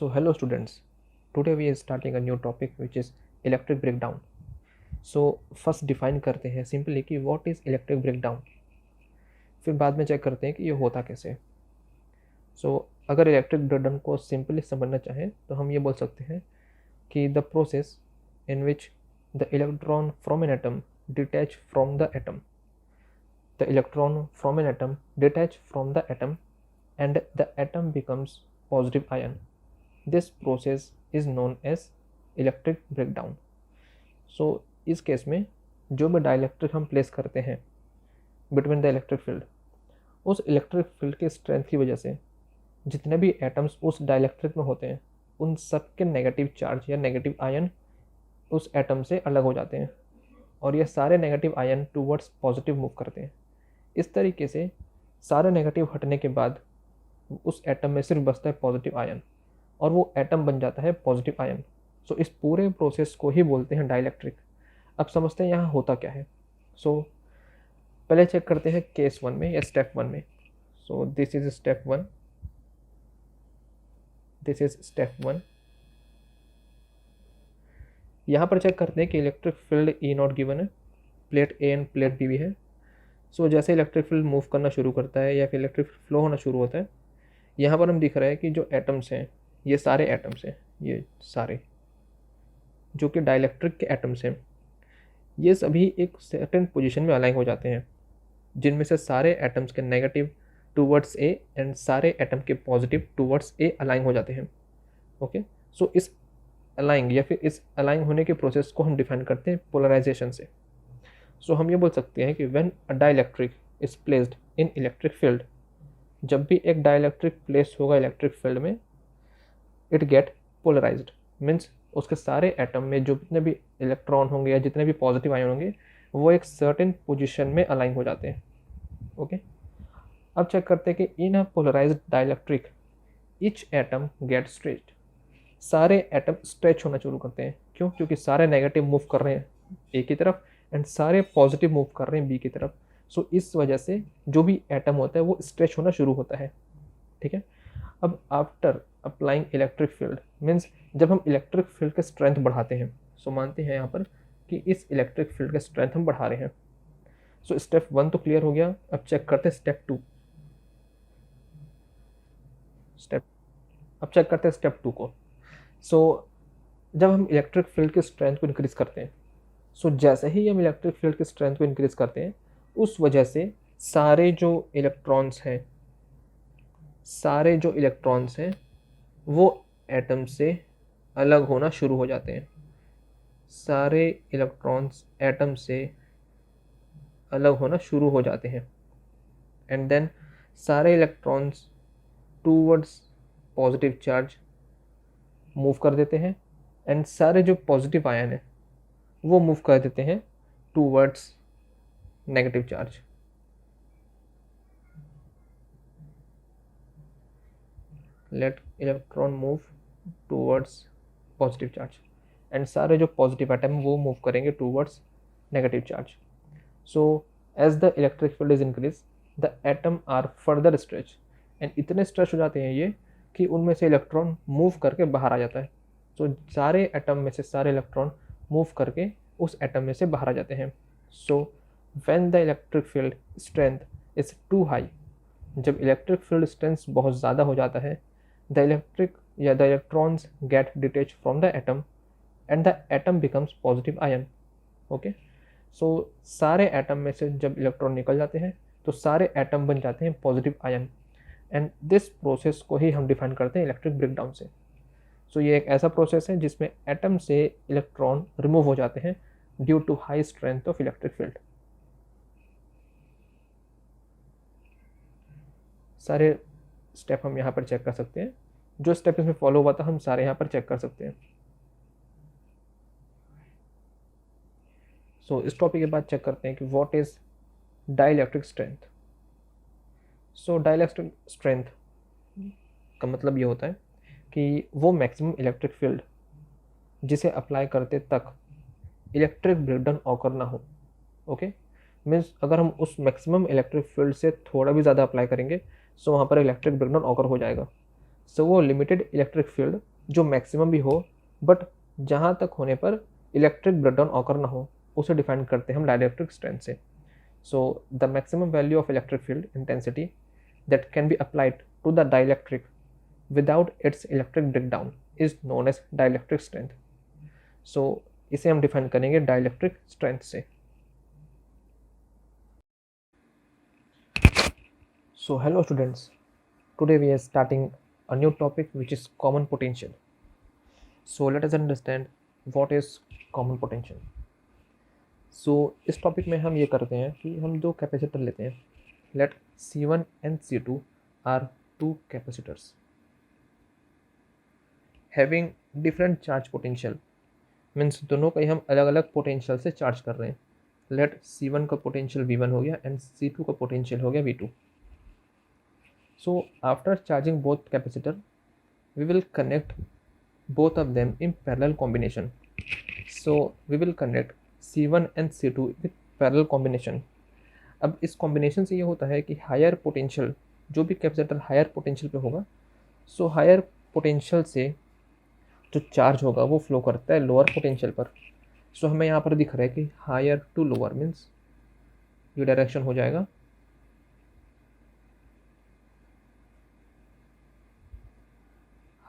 So hello students, today we are starting a new topic which is electric breakdown. So first define करते हैं simply कि what is electric breakdown, फिर बाद में check करते हैं कि ये होता कैसे. So अगर इलेक्ट्रिक ब्रेकडाउन को सिंपली समझना चाहें तो हम ये बोल सकते हैं कि the process in which the electron from an atom detach from the atom, the electron from an atom detach from the atom and the atom becomes positive ion. This process is known as electric breakdown. So इस case में जो भी dielectric हम place करते हैं between the electric field, उस electric field के strength की वजह से जितने भी एटम्स उस डाइलेक्ट्रिक में होते हैं उन सब के नेगेटिव चार्ज या नेगेटिव आयन उस एटम से अलग हो जाते हैं और ये सारे negative ion towards positive move करते हैं. इस तरीके से सारे नेगेटिव हटने के बाद उस एटम में सिर्फ बचता है पॉजिटिव आयन और वो एटम बन जाता है पॉजिटिव आयन. सो इस पूरे प्रोसेस को ही बोलते हैं डाइलेक्ट्रिक. अब समझते हैं यहाँ होता क्या है. सो पहले चेक करते हैं केस 1 में या स्टेप 1 में. So this is step 1, this is step 1. यहाँ पर चेक करते हैं कि electric field E not given है, plate A and plate B भी है. सो जैसे इलेक्ट्रिक फील्ड मूव करना शुरू करता है या फिर इलेक्ट्रिक फ्लो होना शुरू होता है, यहाँ पर हम दिख रहा है कि जो एटम्स हैं, ये सारे एटम्स हैं, ये सारे जो कि डाइलेक्ट्रिक के एटम्स हैं, ये सभी एक सर्टेन पोजीशन में अलाइन हो जाते हैं जिनमें से सारे एटम्स के नेगेटिव टूवर्ड्स ए एंड सारे एटम के पॉजिटिव टूवर्ड्स ए अलाइन हो जाते हैं. ओके, सो इस अलाइन या फिर इस अलाइन होने के प्रोसेस को हम डिफाइन करते हैं पोलराइजेशन से. सो हम ये बोल सकते हैं कि when a dielectric is placed in electric field, जब भी एक डाइलेक्ट्रिक प्लेस होगा इलेक्ट्रिक फील्ड में, इट गेट पोलराइज्ड. मीन्स उसके सारे एटम में जो जितने भी इलेक्ट्रॉन होंगे या जितने भी पॉजिटिव आयन होंगे वो एक सर्टेन पोजीशन में अलाइन हो जाते हैं. ओके, अब चेक करते हैं कि in a polarized dielectric each atom get stretched. सारे एटम स्ट्रेच होना शुरू करते हैं. क्यों? क्योंकि सारे नेगेटिव मूव कर रहे हैं ए की तरफ एंड सारे पॉजिटिव मूव कर रहे हैं बी की तरफ. सो इस वजह से जो भी एटम होता है वो स्ट्रेच होना शुरू होता है. ठीक है. अब after applying electric field, means जब हम इलेक्ट्रिक फील्ड के स्ट्रेंथ बढ़ाते हैं, सो मानते हैं यहाँ पर कि इस इलेक्ट्रिक फील्ड के स्ट्रेंथ हम बढ़ा रहे हैं. सो स्टेप 1 तो क्लियर हो गया. अब चेक करते हैं स्टेप 2. अब चेक करते हैं स्टेप 2 को. सो जब हम इलेक्ट्रिक फील्ड के स्ट्रेंथ को इंक्रीज करते हैं, सो जैसे ही हम इलेक्ट्रिक फील्ड के स्ट्रेंथ को इंक्रीज करते हैं, उस वजह से सारे जो इलेक्ट्रॉन्स हैं वो एटम से अलग होना शुरू हो जाते हैं. सारे इलेक्ट्रॉन्स एटम से अलग होना शुरू हो जाते हैं एंड देन सारे electrons towards positive charge move कर देते हैं एंड सारे जो पॉजिटिव आयन है वो मूव कर देते हैं towards negative charge. Let electron move towards positive charge and सारे जो पॉजिटिव एटम वो मूव करेंगे towards negative charge. So as the electric field is increase, the atom are further stretch and इतने स्ट्रेच हो जाते हैं ये कि उनमें से इलेक्ट्रॉन मूव करके बाहर आ जाता है. सो सारे एटम में से सारे इलेक्ट्रॉन मूव करके उस एटम में से बाहर आ जाते हैं. So when the electric field strength is too high, जब इलेक्ट्रिक फील्ड स्ट्रेंथ बहुत ज़्यादा हो जाता है, the electrons get detach from the atom and the atom becomes positive ion. Okay, so सारे एटम में से जब इलेक्ट्रॉन निकल जाते हैं तो सारे एटम बन जाते हैं positive ion and this process को ही हम डिफाइन करते हैं इलेक्ट्रिक ब्रेकडाउन से. सो ये एक ऐसा प्रोसेस है जिसमें एटम से इलेक्ट्रॉन रिमूव हो जाते हैं due to high strength of electric field. सारे स्टेप हम यहाँ पर चेक कर सकते हैं. जो स्टेप इसमें फॉलो हुआ था हम सारे यहाँ पर चेक कर सकते हैं. सो इस टॉपिक के बाद चेक करते हैं कि what is dielectric strength. So dielectric strength का मतलब ये होता है कि वो मैक्सिमम इलेक्ट्रिक फील्ड जिसे अप्लाई करते तक इलेक्ट्रिक ब्रेकडाउन ऑकर ना हो. ओके, मीन्स अगर हम उस मैक्सिमम इलेक्ट्रिक फील्ड से थोड़ा भी ज़्यादा अप्लाई करेंगे सो वहाँ पर इलेक्ट्रिक ब्रेकडाउन ऑकर हो जाएगा. सो वो लिमिटेड इलेक्ट्रिक फील्ड जो मैक्सिमम भी हो बट जहाँ तक होने पर इलेक्ट्रिक ब्रेकडाउन ऑकर ना हो, उसे डिफाइन करते हैं हम डाइलेक्ट्रिक स्ट्रेंथ से. So the maximum value of electric field intensity that can be applied to the dielectric without its electric breakdown is known as dielectric strength. So इसे हम define करेंगे डाइलेक्ट्रिक स्ट्रेंथ से. So hello students, today we are starting a new topic which is common potential. So let us understand what is common potential. So इस topic में हम ये करते हैं कि हम दो कैपेसिटर लेते हैं. Let C1 and C2 are two capacitors having different charge potential. Means दोनों का ही हम अलग अलग पोटेंशियल से चार्ज कर रहे हैं. लेट C1 का पोटेंशियल V1 हो गया एंड C2 का पोटेंशियल हो गया V2. So after charging both capacitor we will connect both of them in parallel combination. So we will connect C1 and C2 with parallel combination. अब इस combination से ये होता है कि हायर पोटेंशियल, जो भी कैपेसिटर हायर पोटेंशियल पे होगा, सो हायर पोटेंशियल से जो चार्ज होगा वो फ्लो करता है लोअर पोटेंशियल पर. सो हमें यहाँ पर दिख रहा है कि हायर टू लोअर मीन्स ये डायरेक्शन हो जाएगा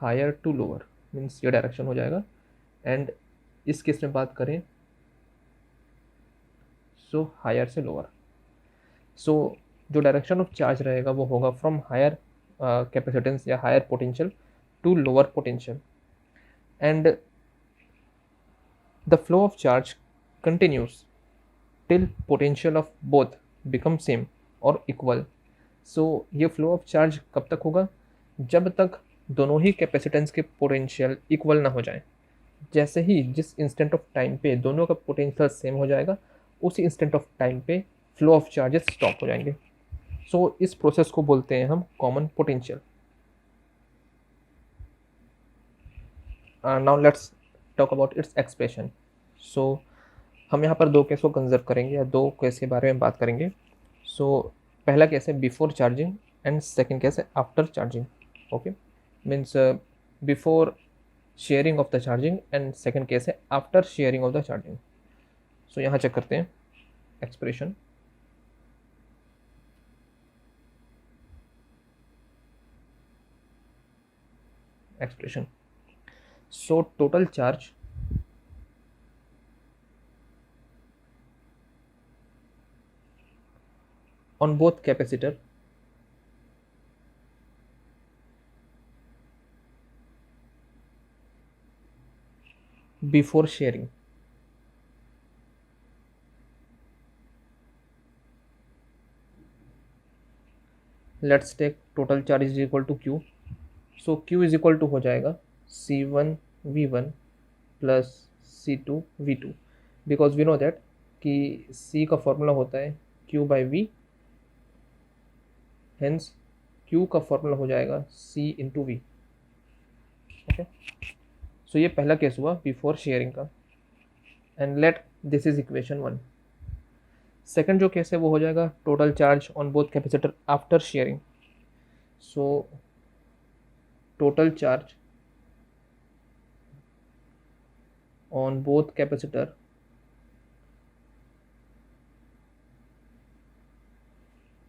हायर टू लोअर मीन्स ये डायरेक्शन हो जाएगा. एंड इस केस में बात करें सो हायर से लोअर. सो जो डायरेक्शन ऑफ चार्ज रहेगा वो होगा फ्रॉम हायर कैपेसिटेंस या higher potential to lower potential. And the flow of charge continues till potential of both become same or equal. So ये flow of charge कब तक होगा? जब तक दोनों ही कैपेसिटेंस के पोटेंशियल इक्वल ना हो जाए. जैसे ही जिस इंस्टेंट ऑफ टाइम पे दोनों का पोटेंशियल सेम हो जाएगा, उसी इंस्टेंट ऑफ टाइम पे फ्लो ऑफ चार्जेस स्टॉप हो जाएंगे. सो इस प्रोसेस को बोलते हैं हम common potential. Now let's talk about its expression. So हम यहाँ पर दो केस को कंजर्व करेंगे या दो केस के बारे में बात करेंगे. सो पहला केस है before charging and second case है after charging. Okay, means before sharing of the charging and second case है after sharing of the charging. So यहाँ चेक करते हैं expression. Expression. So total charge on both capacitor before sharing. Let's take total charge is equal to Q. So Q is equal to हो जाएगा C1 V1 plus C2 V2, because we know that कि C का formula होता है Q by V, hence Q का formula हो जाएगा C into V. Okay, so ये पहला केस हुआ बिफोर शेयरिंग का. And let this is equation 1. Second जो केस है वो हो जाएगा total charge on both capacitor after sharing. So total charge on both capacitor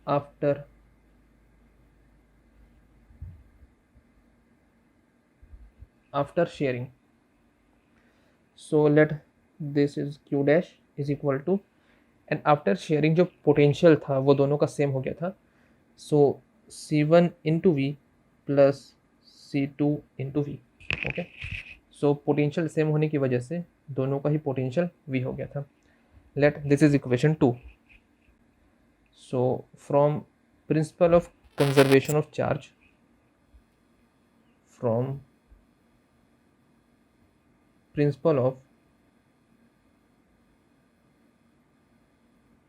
after sharing. So let this is Q dash is equal to, and after sharing जो potential था वो दोनों का सेम हो गया था. सो C1 into V plus C2 into V. Okay, so potential same होने की वजह से दोनों का ही पोटेंशियल V हो गया था. Late this is equation 2. So from principle of conservation of charge, from principle of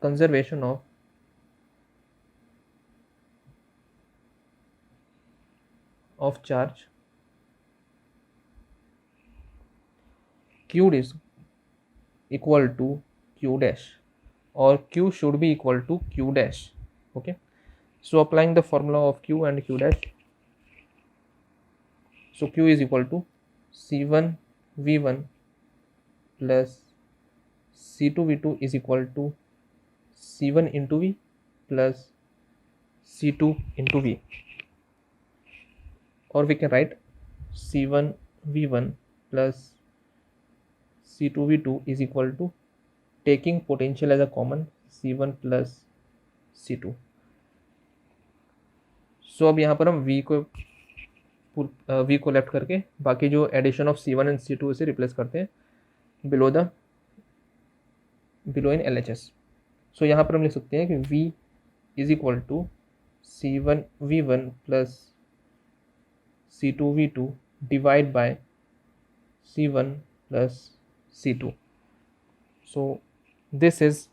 conservation of charge, Q is equal to Q dash, or Q should be equal to Q dash. Okay, so applying the formula of Q and Q dash, So Q is equal to C1 V1 plus C2 V2 is equal to C1 into V plus C2 into V, or we can write C1 V1 plus C2 V2 is equal to, taking potential as a common, C1 plus C2. सो अब यहाँ पर हम V को left करके बाकी जो addition of C1 and C2 से replace करते हैं बिलो इन LHS. सो यहाँ पर हम लिख सकते हैं कि V is equal to C1 V1 plus C2 V2 divide by C1 plus C2. So this is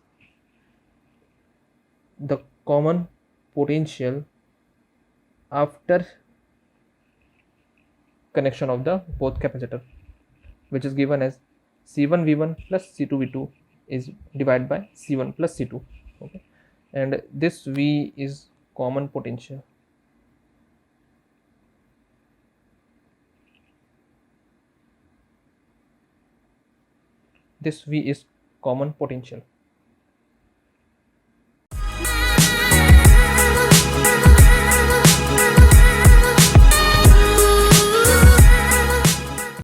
the common potential after connection of the both capacitor, which is given as C1 V1 plus C2 V2 is divided by C1 plus C2. Okay, and this V is common potential. This V is common potential.